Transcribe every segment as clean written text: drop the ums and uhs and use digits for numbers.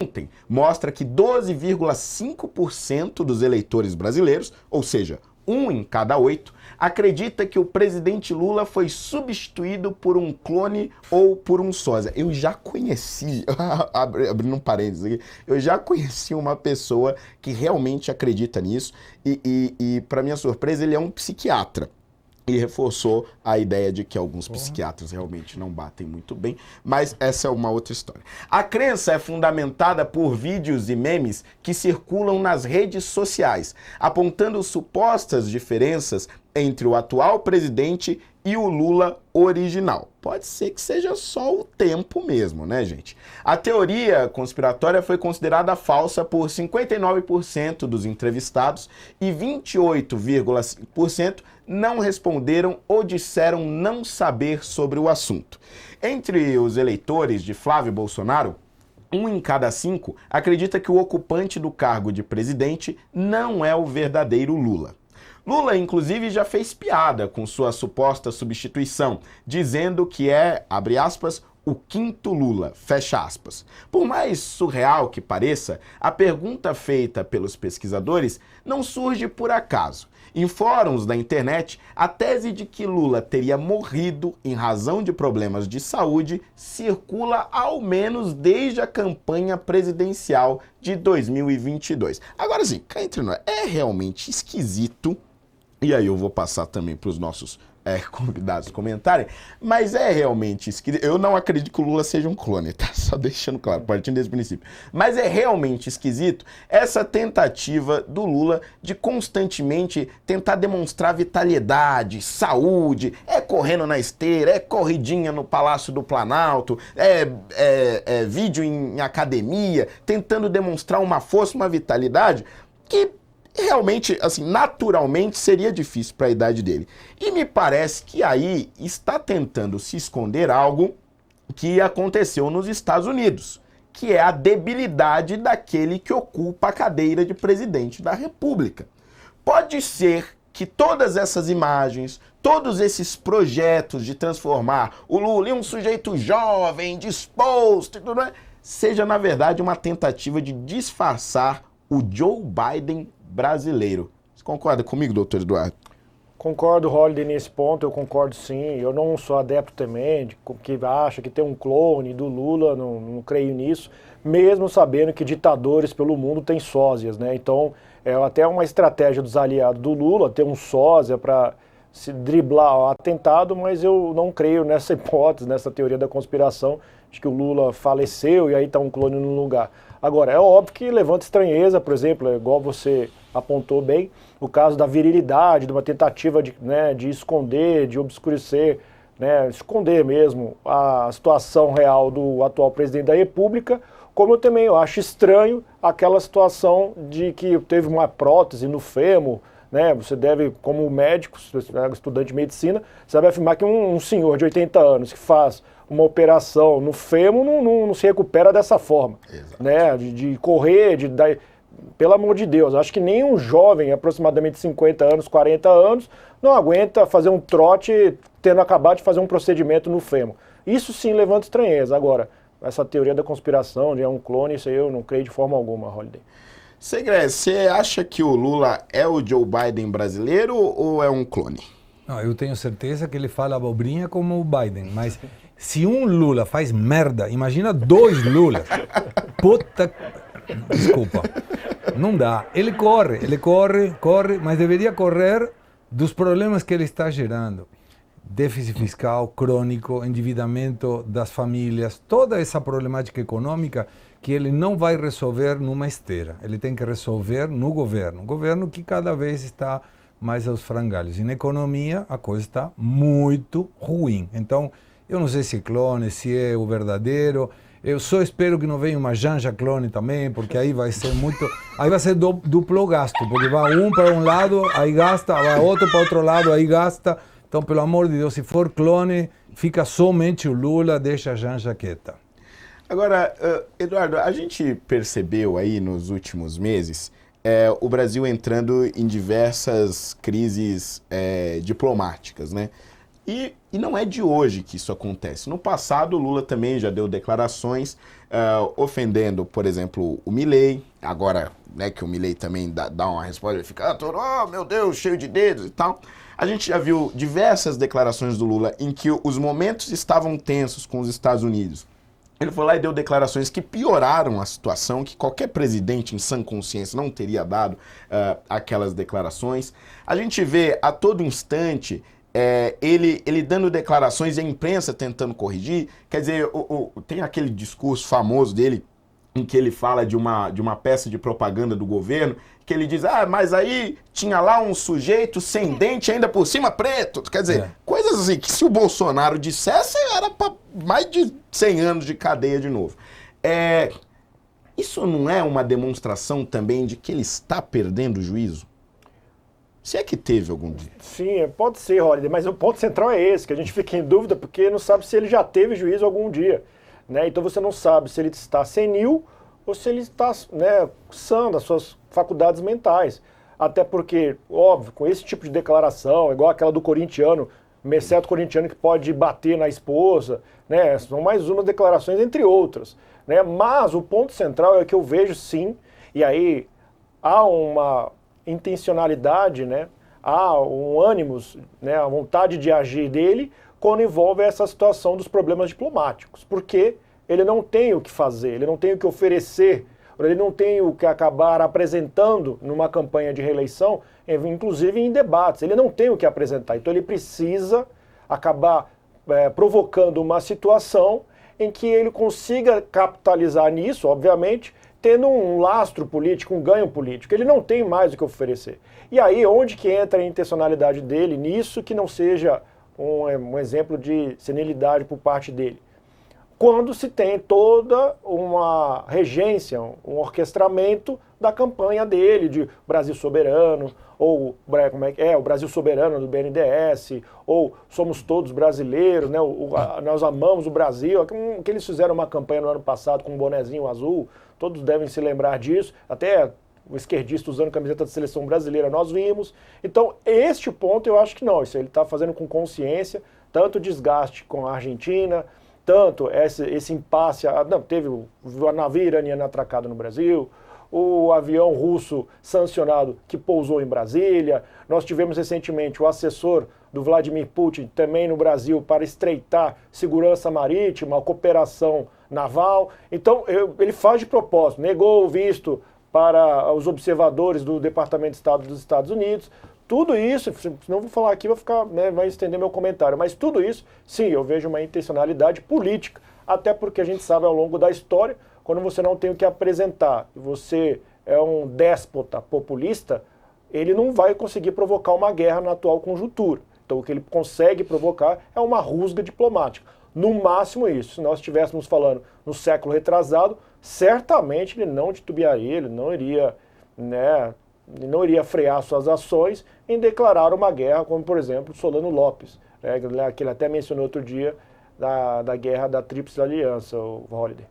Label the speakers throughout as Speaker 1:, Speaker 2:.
Speaker 1: ontem mostra que 12,5% dos eleitores brasileiros, ou seja, 1 em cada 8, acredita que o presidente Lula foi substituído por um clone ou por um sósia. Eu já conheci, abrindo um parênteses aqui, eu já conheci uma pessoa que realmente acredita nisso e para minha surpresa, ele é um psiquiatra. E reforçou a ideia de que alguns psiquiatras realmente não batem muito bem, mas essa é uma outra história. A crença é fundamentada por vídeos e memes que circulam nas redes sociais, apontando supostas diferenças entre o atual presidente e o Lula original. Pode ser que seja só o tempo mesmo, né, gente? A teoria conspiratória foi considerada falsa por 59% dos entrevistados e 28,5% não responderam ou disseram não saber sobre o assunto. Entre os eleitores de Flávio Bolsonaro, 1 em cada 5 acredita que o ocupante do cargo de presidente não é o verdadeiro Lula. Lula, inclusive, já fez piada com sua suposta substituição, dizendo que é, abre aspas, o quinto Lula, fecha aspas. Por mais surreal que pareça, a pergunta feita pelos pesquisadores não surge por acaso. Em fóruns da internet, a tese de que Lula teria morrido em razão de problemas de saúde circula ao menos desde a campanha presidencial de 2022. Agora sim, cá entre nós, é realmente esquisito, e aí eu vou passar também para os nossos convidados comentarem, mas é realmente esquisito. Eu não acredito que o Lula seja um clone, tá? Só deixando claro, partindo desse princípio. Mas é realmente esquisito essa tentativa do Lula de constantemente tentar demonstrar vitalidade, saúde, correndo na esteira, corridinha no Palácio do Planalto, vídeo em academia, tentando demonstrar uma força, uma vitalidade que realmente, assim, naturalmente seria difícil para a idade dele. E me parece que aí está tentando se esconder algo que aconteceu nos Estados Unidos, que é a debilidade daquele que ocupa a cadeira de presidente da República. Pode ser que todas essas imagens, todos esses projetos de transformar o Lula em um sujeito jovem, disposto e tudo mais, seja, na verdade, uma tentativa de disfarçar o Joe Biden brasileiro. Você concorda comigo, doutor Eduardo?
Speaker 2: Concordo, Holliday, nesse ponto, eu concordo sim. Eu não sou adepto também de que acha que tem um clone do Lula, não creio nisso, mesmo sabendo que ditadores pelo mundo têm sósias, né? Então, é até uma estratégia dos aliados do Lula ter um sósia para se driblar o atentado, mas eu não creio nessa hipótese, nessa teoria da conspiração, de que o Lula faleceu e aí está um clone no lugar. Agora, é óbvio que levanta estranheza, por exemplo, igual você apontou bem, o caso da virilidade, de uma tentativa de esconder, de obscurecer, esconder mesmo a situação real do atual presidente da República, como eu acho estranho aquela situação de que teve uma prótese no fêmur, você deve, como médico, estudante de medicina, você deve afirmar que um senhor de 80 anos que faz uma operação no fêmur não se recupera dessa forma, de correr, pelo amor de Deus, acho que nem um jovem, aproximadamente 50 anos, 40 anos, não aguenta fazer um trote tendo acabado de fazer um procedimento no fêmur. Isso sim levanta estranheza. Agora, essa teoria da conspiração de um clone, isso aí eu não creio de forma alguma, Holliday.
Speaker 1: Segre, você acha que o Lula é o Joe Biden brasileiro ou é um clone?
Speaker 3: Não, eu tenho certeza que ele fala abobrinha como o Biden, mas se um Lula faz merda, imagina 2 Lula. Puta... Desculpa. Não dá. Ele corre, mas deveria correr dos problemas que ele está gerando. Déficit fiscal crônico, endividamento das famílias, toda essa problemática econômica que ele não vai resolver numa esteira. Ele tem que resolver no governo. Um governo que cada vez está mais aos frangalhos. E na economia a coisa está muito ruim. Então, eu não sei se é clone, se é o verdadeiro. Eu só espero que não venha uma Janja clone também, porque aí vai ser muito... Aí vai ser duplo gasto, porque vai um para um lado, aí gasta, vai outro para outro lado, aí gasta. Então, pelo amor de Deus, se for clone, fica somente o Lula, deixa a Janja quieta.
Speaker 1: Agora, Eduardo, a gente percebeu aí nos últimos meses o Brasil entrando em diversas crises diplomáticas, né? E não é de hoje que isso acontece. No passado, o Lula também já deu declarações ofendendo, por exemplo, o Milei. Agora, né, que o Milei também dá uma resposta, ele fica, oh, meu Deus, cheio de dedos e tal. A gente já viu diversas declarações do Lula em que os momentos estavam tensos com os Estados Unidos. Ele foi lá e deu declarações que pioraram a situação, que qualquer presidente em sã consciência não teria dado aquelas declarações. A gente vê a todo instante ele dando declarações e a imprensa tentando corrigir. Quer dizer, tem aquele discurso famoso dele em que ele fala de uma peça de propaganda do governo, que ele diz, mas aí tinha lá um sujeito sem dente ainda por cima preto. Quer dizer, coisas assim que se o Bolsonaro dissesse, era para mais de 100 anos de cadeia de novo. Isso não é uma demonstração também de que ele está perdendo o juízo? Se é que teve algum dia.
Speaker 2: Sim, pode ser, Holiday, mas o ponto central é esse, que a gente fica em dúvida porque não sabe se ele já teve juízo algum dia. Né? Então você não sabe se ele está senil ou se ele está, né, sã das suas faculdades mentais. Até porque, óbvio, com esse tipo de declaração, igual aquela do corintiano, exceto o corintiano que pode bater na esposa, né? São mais umas declarações, entre outras. Né? Mas o ponto central é que eu vejo sim, e aí há uma intencionalidade, né? Há um ânimos, né? A vontade de agir dele quando envolve essa situação dos problemas diplomáticos, porque ele não tem o que fazer, ele não tem o que oferecer, ele não tem o que acabar apresentando numa campanha de reeleição, inclusive em debates, ele não tem o que apresentar, então ele precisa acabar provocando uma situação em que ele consiga capitalizar nisso, obviamente, tendo um lastro político, um ganho político. Ele não tem mais o que oferecer. E aí, onde que entra a intencionalidade dele nisso que não seja um exemplo de senilidade por parte dele? Quando se tem toda uma regência, um orquestramento da campanha dele, de Brasil Soberano, ou o Brasil Soberano do BNDES, ou Somos Todos Brasileiros, né? Nós amamos o Brasil, que eles fizeram uma campanha no ano passado com um bonezinho azul, todos devem se lembrar disso, até o esquerdista usando camiseta de seleção brasileira nós vimos. Então, este ponto eu acho que não, isso ele está fazendo com consciência, tanto desgaste com a Argentina, tanto esse impasse, teve o navio iraniano atracado no Brasil, o avião russo sancionado que pousou em Brasília, nós tivemos recentemente o assessor do Vladimir Putin também no Brasil para estreitar segurança marítima, a cooperação naval. Então, ele faz de propósito, negou o visto para os observadores do Departamento de Estado dos Estados Unidos. Tudo isso, se não vou falar aqui, vai estender meu comentário, mas tudo isso, sim, eu vejo uma intencionalidade política, até porque a gente sabe ao longo da história, quando você não tem o que apresentar, você é um déspota populista, ele não vai conseguir provocar uma guerra na atual conjuntura. Então o que ele consegue provocar é uma rusga diplomática. No máximo isso. Se nós estivéssemos falando no século retrasado, certamente ele não titubearia, ele não iria, né, não iria frear suas ações em declarar uma guerra, como por exemplo Solano Lopes, né, que ele até mencionou outro dia da guerra da Tríplice Aliança, o Holiday.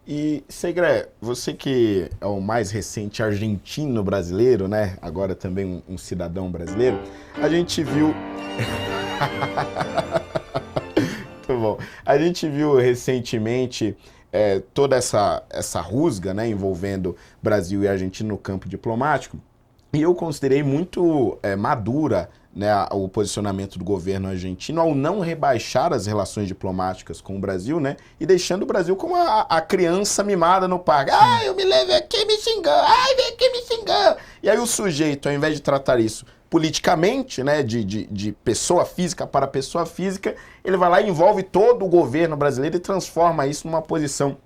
Speaker 1: E, Segré, você que é o mais recente argentino brasileiro, né? Agora também um cidadão brasileiro, a gente viu... Muito bom. A gente viu recentemente toda essa rusga, né, envolvendo Brasil e Argentina no campo diplomático, e eu considerei muito madura, né, o posicionamento do governo argentino ao não rebaixar as relações diplomáticas com o Brasil, né, e deixando o Brasil como a criança mimada no parque. Ai, eu me levei aqui me xingando, ai, vem aqui me xingando. E aí o sujeito, ao invés de tratar isso politicamente, né, de pessoa física para pessoa física, ele vai lá e envolve todo o governo brasileiro e transforma isso numa posição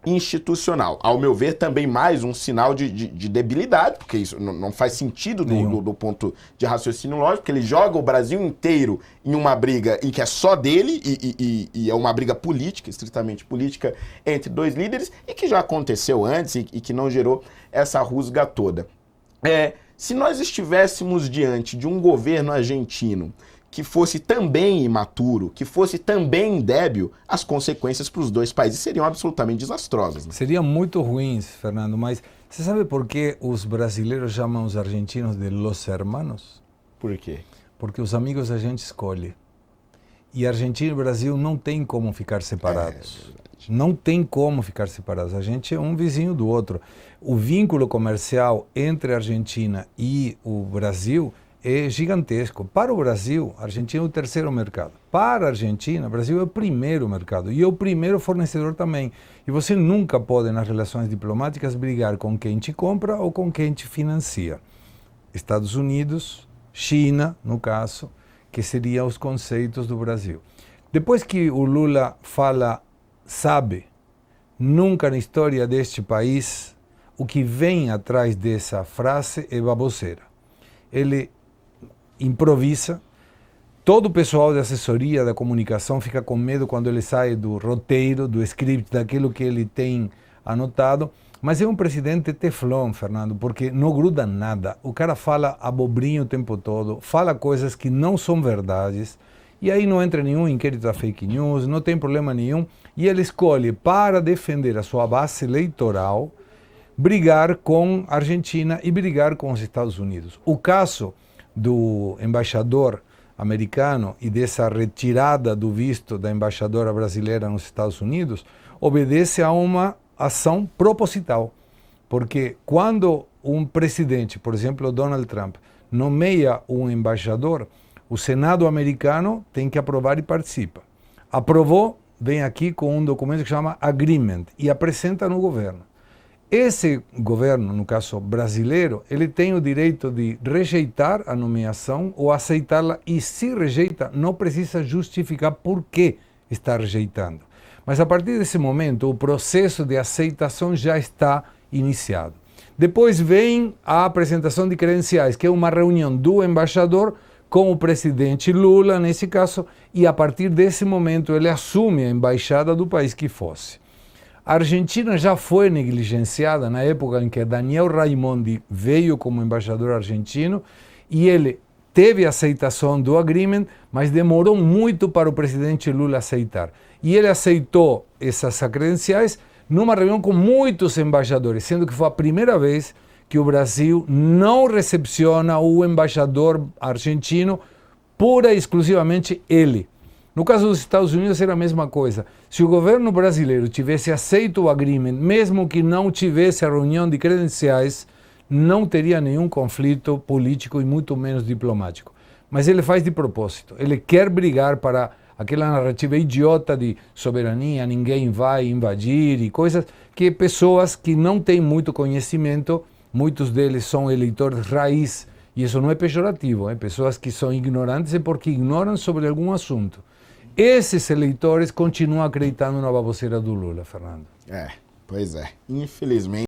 Speaker 1: institucional. Ao meu ver, também mais um sinal de debilidade, porque isso não faz sentido do ponto de raciocínio lógico, porque ele joga o Brasil inteiro em uma briga em que é só dele e é uma briga política, estritamente política, entre dois líderes, e que já aconteceu antes e que não gerou essa rusga toda. Se nós estivéssemos diante de um governo argentino que fosse também imaturo, que fosse também débil, as consequências para os dois países seriam absolutamente desastrosas. Né?
Speaker 3: Seriam muito ruins, Fernando, mas você sabe por que os brasileiros chamam os argentinos de los hermanos?
Speaker 1: Por quê?
Speaker 3: Porque os amigos a gente escolhe. E Argentina e Brasil não tem como ficar separados. Não tem como ficar separados. A gente é um vizinho do outro. O vínculo comercial entre a Argentina e o Brasil é gigantesco. Para o Brasil, a Argentina é o terceiro mercado. Para a Argentina, o Brasil é o primeiro mercado e é o primeiro fornecedor também. E você nunca pode, nas relações diplomáticas, brigar com quem te compra ou com quem te financia. Estados Unidos, China, no caso, que seriam os conceitos do Brasil. Depois que o Lula fala, sabe, nunca na história deste país, o que vem atrás dessa frase é baboseira. Ele improvisa, todo o pessoal de assessoria da comunicação fica com medo quando ele sai do roteiro, do script, daquilo que ele tem anotado, mas é um presidente teflon, Fernando, porque não gruda nada. O cara fala abobrinho o tempo todo, fala coisas que não são verdades, e aí não entra nenhum inquérito da fake news, não tem problema nenhum, e ele escolhe, para defender a sua base eleitoral, brigar com a Argentina e brigar com os Estados Unidos. O caso do embaixador americano e dessa retirada do visto da embaixadora brasileira nos Estados Unidos obedece a uma ação proposital, porque quando um presidente, por exemplo, Donald Trump, nomeia um embaixador, o Senado americano tem que aprovar e participa. Aprovou, vem aqui com um documento que chama Agreement e apresenta no governo. Esse governo, no caso brasileiro, ele tem o direito de rejeitar a nomeação ou aceitá-la e, se rejeita, não precisa justificar por que está rejeitando. Mas a partir desse momento, o processo de aceitação já está iniciado. Depois vem a apresentação de credenciais, que é uma reunião do embaixador com o presidente Lula, nesse caso, e a partir desse momento ele assume a embaixada do país que fosse. A Argentina já foi negligenciada na época em que Daniel Raimondi veio como embaixador argentino e ele teve aceitação do agreement, mas demorou muito para o presidente Lula aceitar. E ele aceitou essas credenciais numa reunião com muitos embaixadores, sendo que foi a primeira vez que o Brasil não recepciona o embaixador argentino pura e exclusivamente ele. No caso dos Estados Unidos era a mesma coisa. Se o governo brasileiro tivesse aceito o agreement, mesmo que não tivesse a reunião de credenciais, não teria nenhum conflito político e muito menos diplomático. Mas ele faz de propósito. Ele quer brigar para aquela narrativa idiota de soberania, ninguém vai invadir e coisas que pessoas que não têm muito conhecimento, muitos deles são eleitores raiz, e isso não é pejorativo, pessoas que são ignorantes é porque ignoram sobre algum assunto. Esses eleitores continuam acreditando na baboseira do Lula, Fernando.
Speaker 1: Pois é. Infelizmente.